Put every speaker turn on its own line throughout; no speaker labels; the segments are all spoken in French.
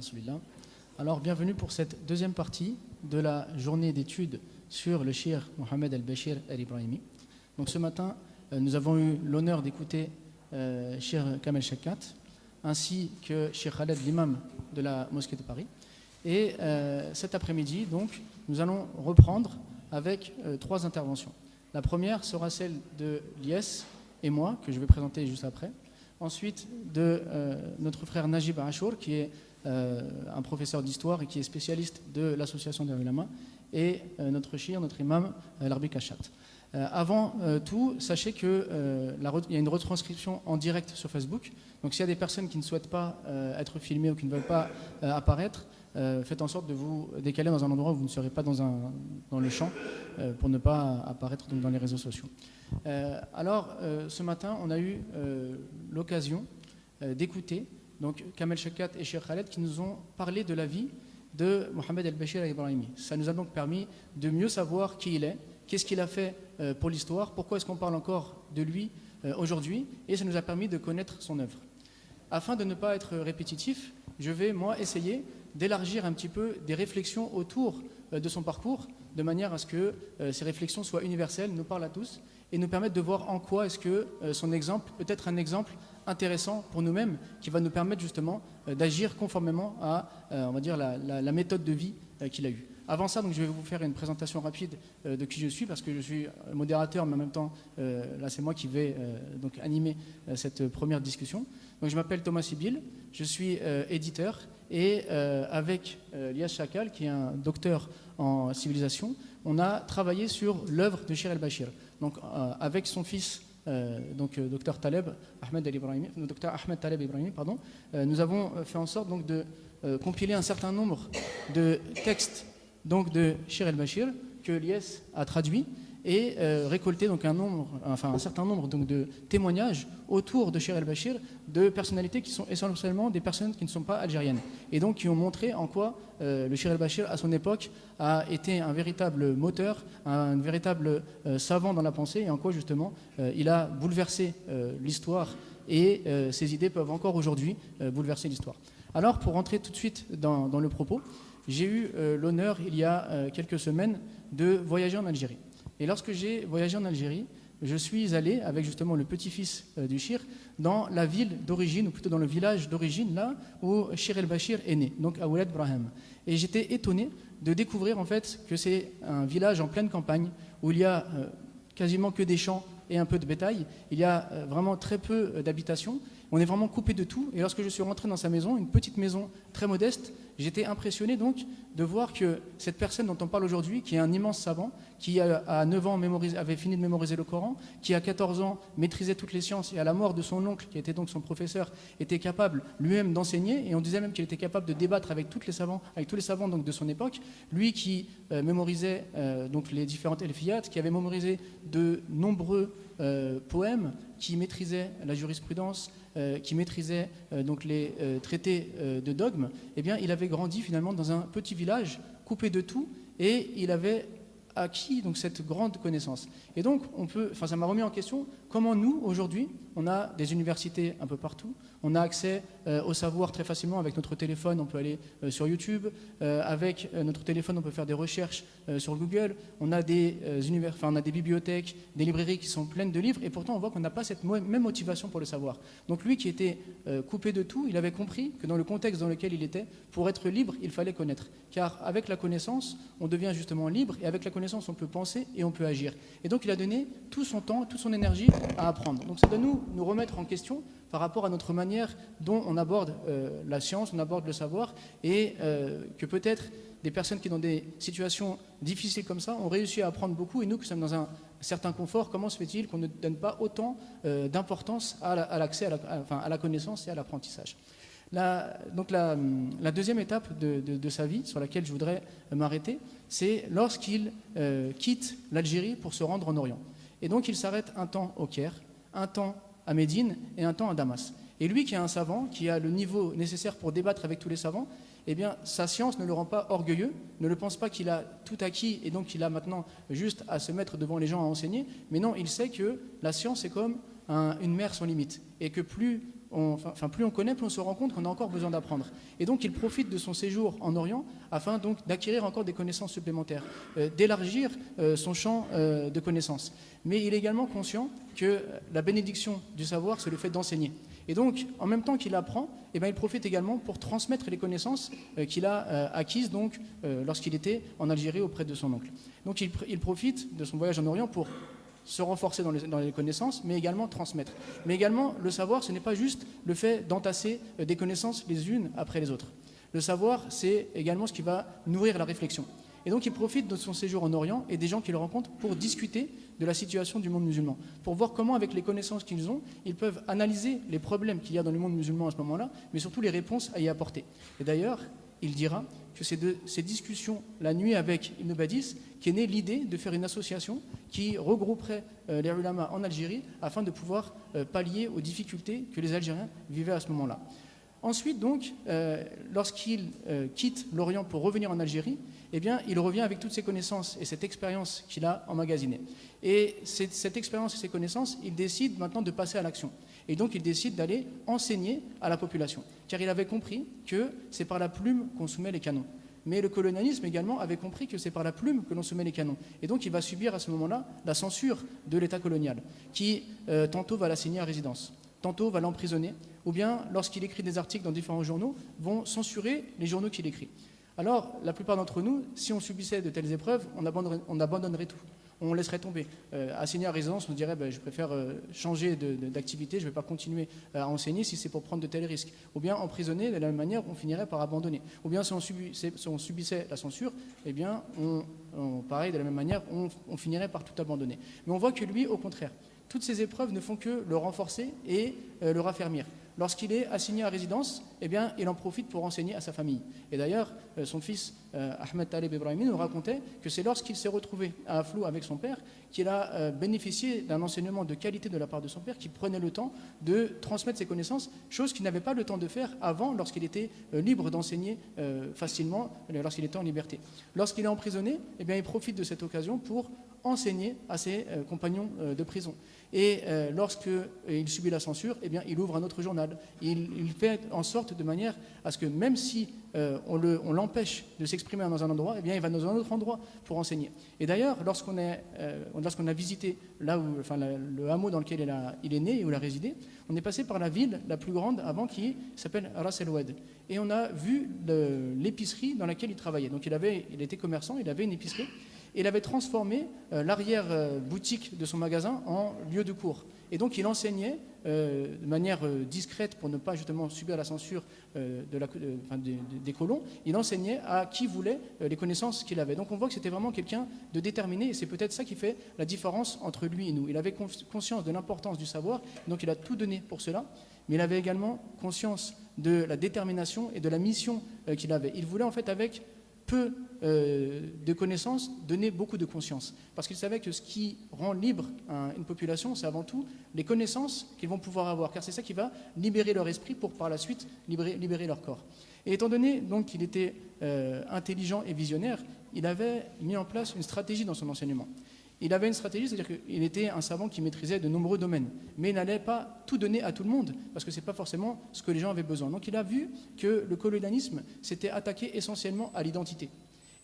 Rasulillah. Alors, bienvenue pour cette deuxième partie de la journée d'études sur le Cheikh Mohamed Al-Bashir Al-Ibrahimi. Donc, ce matin, nous avons eu l'honneur d'écouter Cheikh Kamel Chekkat, ainsi que Cheikh Khaled, l'imam de la mosquée de Paris. Et cet après-midi, donc, nous allons reprendre avec trois interventions. La première sera celle de Lies et moi, que je vais présenter juste après. Ensuite, de notre frère Najib Achour, qui est un professeur d'histoire et qui est spécialiste de l'association des ulama, et notre shir, notre imam, Larbi Kachat. Avant tout, sachez qu'il y a une retranscription en direct sur Facebook. Donc s'il y a des personnes qui ne souhaitent pas être filmées ou qui ne veulent pas apparaître, faites en sorte de vous décaler dans un endroit où vous ne serez pas dans le champ pour ne pas apparaître dans les réseaux sociaux. Alors, ce matin, on a eu l'occasion d'écouter donc Kamel Chekkat et Cheikh Khaled qui nous ont parlé de la vie de Mohamed Al-Bashir Al-Ibrahimi. Ça nous a donc permis de mieux savoir qui il est, qu'est-ce qu'il a fait pour l'histoire, pourquoi est-ce qu'on parle encore de lui aujourd'hui, et ça nous a permis de connaître son œuvre. Afin de ne pas être répétitif, je vais, moi, essayer d'élargir un petit peu des réflexions autour de son parcours, de manière à ce que ces réflexions soient universelles, nous parlent à tous, et nous permettent de voir en quoi est-ce que son exemple peut être un exemple intéressant pour nous-mêmes, qui va nous permettre justement d'agir conformément à, on va dire, la méthode de vie qu'il a eue. Avant ça, donc, je vais vous faire une présentation rapide de qui je suis, parce que je suis modérateur, mais en même temps, là, c'est moi qui vais donc animer cette première discussion. Donc, je m'appelle Thomas Sibyl, je suis éditeur, et avec Lias Chakal, qui est un docteur en civilisation, on a travaillé sur l'œuvre de Cheikh Al-Bashir. Donc, avec son fils, Dr Taleb Ahmed Al-Ibrahimi, Dr Ahmed Taleb Ibrahimi, pardon, nous avons fait en sorte donc de compiler un certain nombre de textes donc de Cheikh Al-Bashir que Lies a traduit et récolté donc un certain nombre donc de témoignages autour de Cheikh Al-Bashir de personnalités qui sont essentiellement des personnes qui ne sont pas algériennes et donc qui ont montré en quoi le Cheikh Al-Bashir à son époque a été un véritable moteur, un véritable savant dans la pensée et en quoi justement il a bouleversé l'histoire et ses idées peuvent encore aujourd'hui bouleverser l'histoire. Alors pour rentrer tout de suite dans le propos, j'ai eu l'honneur il y a quelques semaines de voyager en Algérie. Et lorsque j'ai voyagé en Algérie, je suis allé avec justement le petit-fils du Cheikh dans la ville d'origine, ou plutôt dans le village d'origine, là où Cheikh El-Bashir est né, donc à Oued Brahim. Et j'étais étonné de découvrir en fait que c'est un village en pleine campagne où il y a quasiment que des champs et un peu de bétail. Il y a vraiment très peu d'habitations. On est vraiment coupé de tout. Et lorsque je suis rentré dans sa maison, une petite maison très modeste, j'étais impressionné donc de voir que cette personne dont on parle aujourd'hui, qui est un immense savant, qui à 9 ans avait fini de mémoriser le Coran, qui à 14 ans maîtrisait toutes les sciences et à la mort de son oncle, qui était donc son professeur, était capable lui-même d'enseigner et on disait même qu'il était capable de débattre avec tous les savants donc de son époque, lui qui mémorisait donc les différentes elfiyat, qui avait mémorisé de nombreux poèmes, qui maîtrisait la jurisprudence, qui maîtrisait donc les traités de dogme, eh bien il avait grandi finalement dans un petit village coupé de tout et il avait acquis donc cette grande connaissance. Et donc ça m'a remis en question comment nous aujourd'hui on a des universités un peu partout, on a accès au savoir très facilement avec notre téléphone, on peut aller sur YouTube, avec notre téléphone on peut faire des recherches sur Google, on a des bibliothèques, des librairies qui sont pleines de livres et pourtant on voit qu'on n'a pas cette même motivation pour le savoir. Donc lui qui était coupé de tout, il avait compris que dans le contexte dans lequel il était, pour être libre il fallait connaître, car avec la connaissance on devient justement libre et avec la connaissance on peut penser et on peut agir. Et donc il a donné tout son temps, toute son énergie à apprendre. Donc ça doit nous remettre en question par rapport à notre manière dont on aborde la science, on aborde le savoir, et que peut-être des personnes qui dans des situations difficiles comme ça ont réussi à apprendre beaucoup, et nous qui sommes dans un certain confort, comment se fait-il qu'on ne donne pas autant d'importance à l'accès à la connaissance et à l'apprentissage. Donc la deuxième étape de sa vie sur laquelle je voudrais m'arrêter, c'est lorsqu'il quitte l'Algérie pour se rendre en Orient. Et donc il s'arrête un temps au Caire, un temps à Médine et un temps à Damas. Et lui qui est un savant, qui a le niveau nécessaire pour débattre avec tous les savants, eh bien sa science ne le rend pas orgueilleux, ne le pense pas qu'il a tout acquis et donc il a maintenant juste à se mettre devant les gens à enseigner, mais non, il sait que la science est comme une mer sans limite et que plus plus on connaît, plus on se rend compte qu'on a encore besoin d'apprendre. Et donc il profite de son séjour en Orient afin donc d'acquérir encore des connaissances supplémentaires, d'élargir son champ de connaissances. Mais il est également conscient que la bénédiction du savoir, c'est le fait d'enseigner. Et donc, en même temps qu'il apprend, eh bien, il profite également pour transmettre les connaissances qu'il a acquises donc, lorsqu'il était en Algérie auprès de son oncle. Donc il profite de son voyage en Orient pour se renforcer dans les connaissances, mais également transmettre. Mais également, le savoir, ce n'est pas juste le fait d'entasser des connaissances les unes après les autres. Le savoir, c'est également ce qui va nourrir la réflexion. Et donc il profite de son séjour en Orient et des gens qu'il rencontre pour discuter de la situation du monde musulman, pour voir comment, avec les connaissances qu'ils ont, ils peuvent analyser les problèmes qu'il y a dans le monde musulman à ce moment-là, mais surtout les réponses à y apporter. Et d'ailleurs, il dira que c'est de ces discussions la nuit avec Ibn Badis qu'est née l'idée de faire une association qui regrouperait les ulama en Algérie afin de pouvoir pallier aux difficultés que les Algériens vivaient à ce moment-là. Ensuite, donc, lorsqu'il quitte l'Orient pour revenir en Algérie, eh bien, il revient avec toutes ses connaissances et cette expérience qu'il a emmagasinée. Et cette expérience et ces connaissances, il décide maintenant de passer à l'action. Et donc, il décide d'aller enseigner à la population. Car il avait compris que c'est par la plume qu'on soumet les canons. Mais le colonialisme également avait compris que c'est par la plume que l'on soumet les canons. Et donc, il va subir à ce moment-là la censure de l'État colonial, qui tantôt va l'assigner à résidence, tantôt va l'emprisonner, ou bien, lorsqu'il écrit des articles dans différents journaux, vont censurer les journaux qu'il écrit. Alors, la plupart d'entre nous, si on subissait de telles épreuves, on abandonnerait tout. On laisserait tomber. Assigné à résidence, on dirait je préfère changer d'activité, je ne vais pas continuer à enseigner si c'est pour prendre de tels risques. Ou bien emprisonné, de la même manière, on finirait par abandonner. Ou bien si on subissait la censure, eh bien, pareil, de la même manière, on finirait par tout abandonner. Mais on voit que lui, au contraire, toutes ces épreuves ne font que le renforcer et le raffermir. Lorsqu'il est assigné à résidence, eh bien, il en profite pour enseigner à sa famille. Et d'ailleurs, son fils Ahmed Taleb Ibrahimi nous racontait que c'est lorsqu'il s'est retrouvé à Aflou avec son père qu'il a bénéficié d'un enseignement de qualité de la part de son père qui prenait le temps de transmettre ses connaissances, chose qu'il n'avait pas le temps de faire avant lorsqu'il était libre d'enseigner facilement, lorsqu'il était en liberté. Lorsqu'il est emprisonné, eh bien, il profite de cette occasion pour enseigner à ses compagnons de prison. Et lorsqu'il subit la censure, eh bien, il ouvre un autre journal. Il fait en sorte de manière à ce que même si on l'empêche de s'exprimer dans un endroit, eh bien, il va dans un autre endroit pour enseigner. Et d'ailleurs, lorsqu'on a visité là où, le hameau dans lequel il est né et où il a résidé, on est passé par la ville la plus grande avant qui s'appelle Ras El Oued. Et on a vu l'épicerie dans laquelle il travaillait. Donc il était commerçant, il avait une épicerie. Et il avait transformé l'arrière-boutique de son magasin en lieu de cours. Et donc il enseignait de manière discrète pour ne pas justement subir la censure des colons. Il enseignait à qui voulait les connaissances qu'il avait. Donc on voit que c'était vraiment quelqu'un de déterminé et c'est peut-être ça qui fait la différence entre lui et nous. Il avait conscience de l'importance du savoir, donc il a tout donné pour cela, mais il avait également conscience de la détermination et de la mission qu'il avait. Il voulait en fait avec peu de connaissances, donner beaucoup de conscience. Parce qu'il savait que ce qui rend libre une population, c'est avant tout les connaissances qu'ils vont pouvoir avoir, car c'est ça qui va libérer leur esprit pour par la suite libérer leur corps. Et étant donné donc qu'il était intelligent et visionnaire, il avait mis en place une stratégie dans son enseignement. Il avait une stratégie, c'est-à-dire qu'il était un savant qui maîtrisait de nombreux domaines, mais il n'allait pas tout donner à tout le monde, parce que ce n'est pas forcément ce que les gens avaient besoin. Donc il a vu que le colonialisme s'était attaqué essentiellement à l'identité.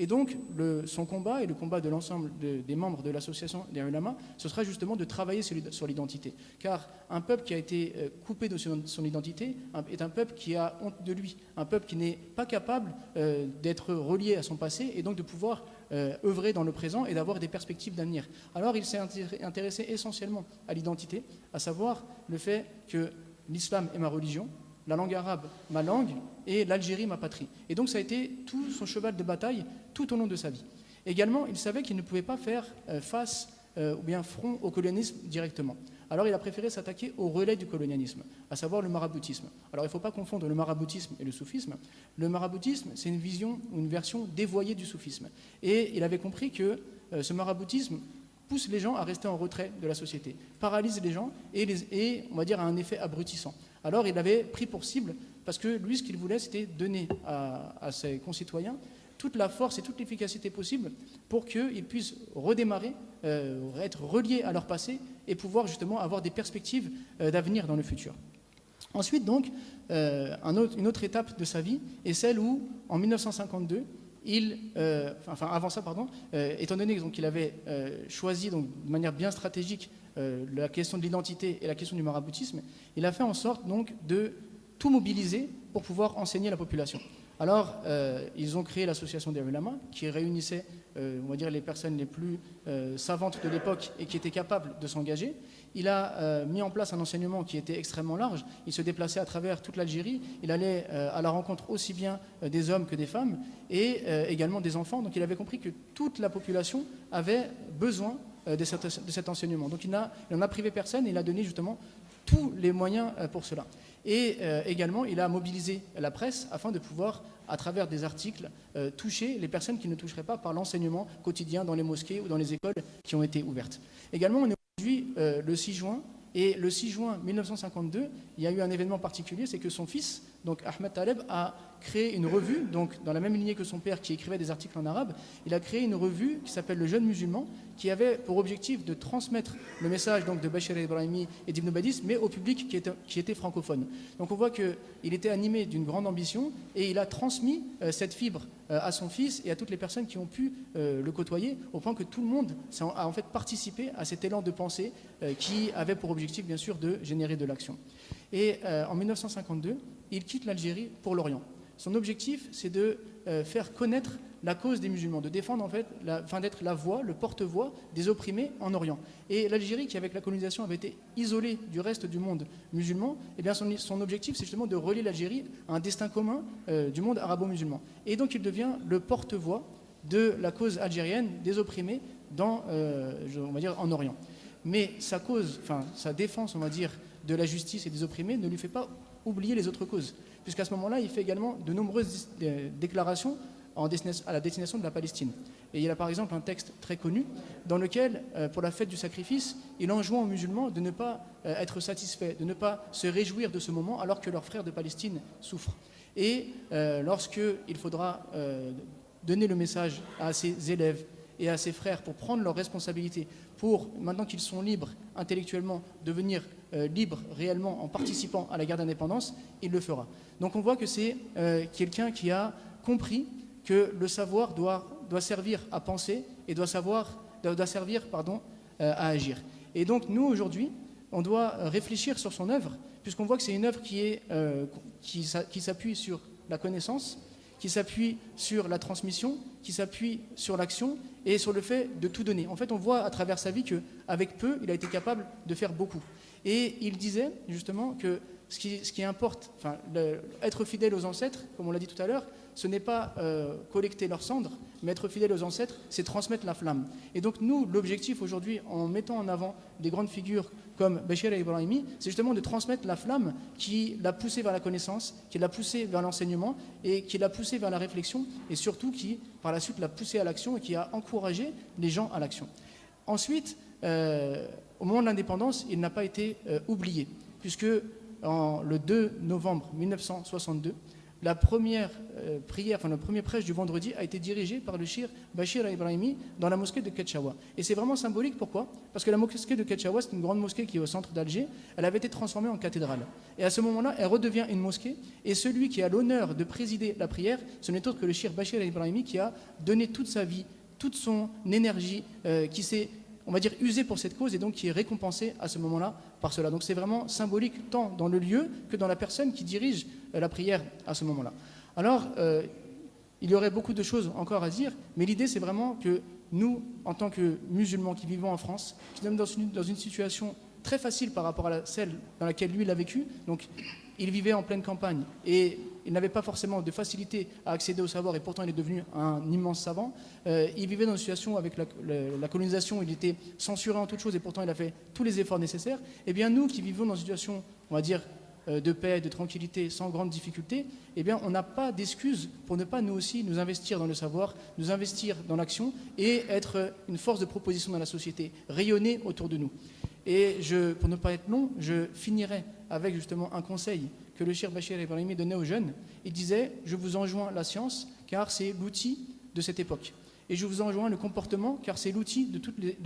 Et donc son combat et le combat de l'ensemble des membres de l'association des ulama, ce sera justement de travailler sur l'identité. Car un peuple qui a été coupé de son identité est un peuple qui a honte de lui, un peuple qui n'est pas capable d'être relié à son passé et donc de pouvoir œuvrer dans le présent et d'avoir des perspectives d'avenir. Alors il s'est intéressé essentiellement à l'identité, à savoir le fait que l'islam est ma religion, la langue arabe ma langue et l'Algérie ma patrie. Et donc ça a été tout son cheval de bataille tout au long de sa vie. Également, il savait qu'il ne pouvait pas faire face ou bien front au colonialisme directement. Alors il a préféré s'attaquer au relais du colonialisme, à savoir le maraboutisme. Alors il ne faut pas confondre le maraboutisme et le soufisme. Le maraboutisme, c'est une vision ou une version dévoyée du soufisme. Et il avait compris que ce maraboutisme pousse les gens à rester en retrait de la société, paralyse les gens et on va dire, a un effet abrutissant. Alors il avait pris pour cible, parce que lui, ce qu'il voulait, c'était donner à ses concitoyens toute la force et toute l'efficacité possible pour qu'ils puissent redémarrer, être reliés à leur passé et pouvoir justement avoir des perspectives d'avenir dans le futur. Ensuite, donc, une autre étape de sa vie est celle où, en 1952, avant ça, pardon, étant donné qu'il avait choisi donc, de manière bien stratégique la question de l'identité et la question du maraboutisme, il a fait en sorte donc, de tout mobiliser pour pouvoir enseigner la population. Alors, ils ont créé l'association des ulama, qui réunissait, on va dire, les personnes les plus savantes de l'époque et qui étaient capables de s'engager. Il a mis en place un enseignement qui était extrêmement large. Il se déplaçait à travers toute l'Algérie. Il allait à la rencontre aussi bien des hommes que des femmes et également des enfants. Donc, il avait compris que toute la population avait besoin de cet enseignement. Donc, il n'en a privé personne et il a donné justement tous les moyens pour cela. Et également, il a mobilisé la presse afin de pouvoir, à travers des articles, toucher les personnes qui ne toucheraient pas par l'enseignement quotidien dans les mosquées ou dans les écoles qui ont été ouvertes. Également, on est aujourd'hui le 6 juin, et le 6 juin 1952, il y a eu un événement particulier, c'est que son fils, donc Ahmed Taleb, a créé une revue, donc dans la même lignée que son père qui écrivait des articles en arabe, il a créé une revue qui s'appelle Le Jeune Musulman, qui avait pour objectif de transmettre le message donc, de Bachir el-Ibrahimi et d'Ibn Badis, mais au public qui était francophone. Donc on voit qu'il était animé d'une grande ambition et il a transmis cette fibre à son fils et à toutes les personnes qui ont pu le côtoyer, au point que tout le monde a en fait participé à cet élan de pensée qui avait pour objectif bien sûr de générer de l'action. Et en 1952, il quitte l'Algérie pour l'Orient. Son objectif, c'est de faire connaître la cause des musulmans, de défendre en fait, d'être la voix, le porte-voix des opprimés en Orient. Et l'Algérie, qui avec la colonisation avait été isolée du reste du monde musulman, eh bien son objectif, c'est justement de relier l'Algérie à un destin commun du monde arabo-musulman. Et donc il devient le porte-voix de la cause algérienne des opprimés on va dire, en Orient. Mais sa défense, on va dire, de la justice et des opprimés ne lui fait pas oublier les autres causes, puisqu'à ce moment-là, il fait également de nombreuses déclarations à la destination de la Palestine. Et il a par exemple un texte très connu dans lequel, pour la fête du sacrifice, il enjoint aux musulmans de ne pas être satisfaits, de ne pas se réjouir de ce moment alors que leurs frères de Palestine souffrent. Et lorsqu'il faudra donner le message à ses élèves et à ses frères pour prendre leurs responsabilités, pour, maintenant qu'ils sont libres intellectuellement, devenir libres réellement en participant à la guerre d'indépendance, il le fera. Donc on voit que c'est quelqu'un qui a compris que le savoir doit servir à penser et doit servir à agir. Et donc nous, aujourd'hui, on doit réfléchir sur son œuvre, puisqu'on voit que c'est une œuvre qui s'appuie sur la connaissance, qui s'appuie sur la transmission, qui s'appuie sur l'action et sur le fait de tout donner. En fait, on voit à travers sa vie qu'avec peu, il a été capable de faire beaucoup. Et il disait justement que ce qui importe, être fidèle aux ancêtres, comme on l'a dit tout à l'heure, ce n'est pas collecter leurs cendres, mais être fidèle aux ancêtres, c'est transmettre la flamme. Et donc nous, l'objectif aujourd'hui, en mettant en avant des grandes figures comme Bachir el-Ibrahimi, c'est justement de transmettre la flamme qui l'a poussé vers la connaissance, qui l'a poussé vers l'enseignement et qui l'a poussé vers la réflexion et surtout qui, par la suite, l'a poussé à l'action et qui a encouragé les gens à l'action. Ensuite, au moment de l'indépendance, il n'a pas été oublié, puisque le 2 novembre 1962, la première prière, le premier prêche du vendredi a été dirigé par le cheikh Bachir el-Ibrahimi dans la mosquée de Ketchaoua. Et c'est vraiment symbolique, pourquoi ? Parce que la mosquée de Ketchaoua, c'est une grande mosquée qui est au centre d'Alger, elle avait été transformée en cathédrale. Et à ce moment-là, elle redevient une mosquée, et celui qui a l'honneur de présider la prière, ce n'est autre que le cheikh Bachir el-Ibrahimi qui a donné toute sa vie, toute son énergie, qui s'est, on va dire, usé pour cette cause et donc qui est récompensé à ce moment-là par cela. Donc c'est vraiment symbolique tant dans le lieu que dans la personne qui dirige la prière à ce moment-là. Alors, il y aurait beaucoup de choses encore à dire, mais l'idée c'est vraiment que nous, en tant que musulmans qui vivons en France, qui sommes dans une situation très facile par rapport à celle dans laquelle lui il a vécu, donc il vivait en pleine campagne et il n'avait pas forcément de facilité à accéder au savoir et pourtant il est devenu un immense savant. Il vivait dans une situation avec la colonisation où il était censuré en toutes choses et pourtant il a fait tous les efforts nécessaires. Eh bien nous qui vivons dans une situation, on va dire, de paix, de tranquillité, sans grande difficulté, eh bien on n'a pas d'excuse pour ne pas nous aussi nous investir dans le savoir, nous investir dans l'action et être une force de proposition dans la société, rayonner autour de nous. Et pour ne pas être long, je finirai avec justement un conseil que le cheikh Bachir el-Ibrahimi donnait aux jeunes. Il disait « Je vous enjoins la science, car c'est l'outil de cette époque. Et je vous enjoins le comportement, car c'est l'outil de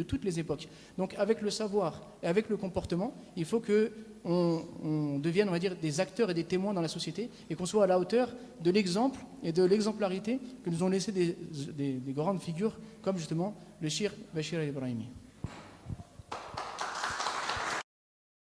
toutes les époques. » Donc avec le savoir et avec le comportement, il faut que on devienne, on va dire, des acteurs et des témoins dans la société et qu'on soit à la hauteur de l'exemple et de l'exemplarité que nous ont laissé des grandes figures comme justement le Cheikh Bachir el-Ibrahimi.